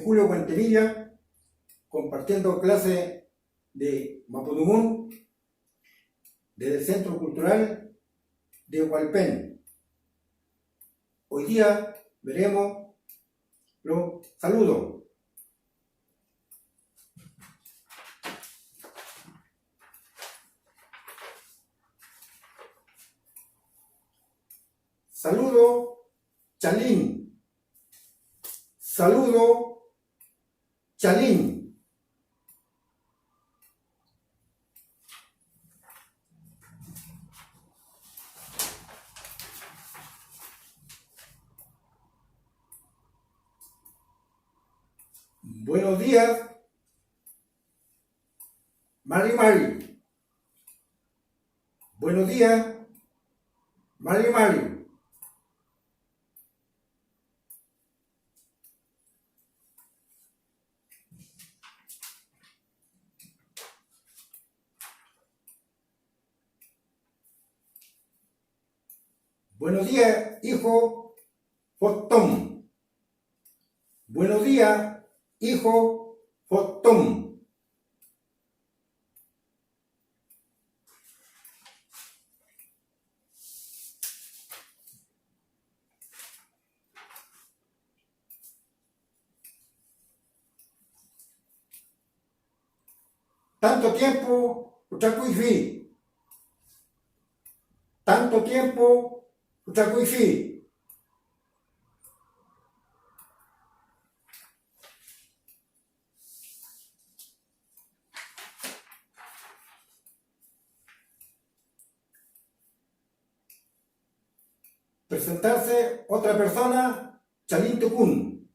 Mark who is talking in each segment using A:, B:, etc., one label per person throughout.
A: Julio Guantemilla, compartiendo clase de Mapudungun desde el Centro Cultural de Hualpén. Hoy día veremos los saludos. Saludo Chalín. Saludo Chalín. Buenos días, Mari Mari. Buenos días, Mari Mari. Buenos días, hijo Fotón. Buenos días, hijo Fotón. Tanto tiempo, Uchacuifi. Tanto tiempo, Uchacuifi. Presentarse otra persona, Chalín Tucún.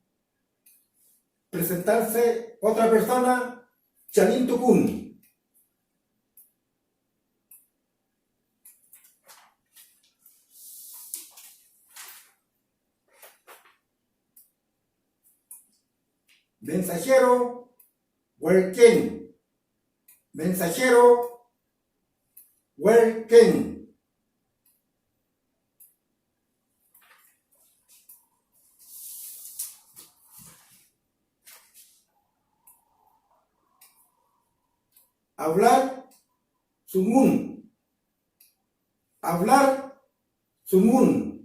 A: Presentarse otra persona, Chalín Tucún. Mensajero, Huerquén. Mensajero, Huerquén. Hablar, Sumun. Hablar, Sumun.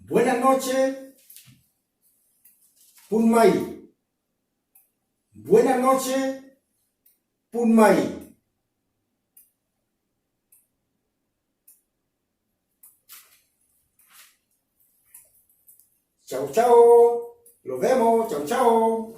A: Buenas noches, Punmay. Buenas noches, Punmay. Chao, chao. Los vemos. Chao, chao.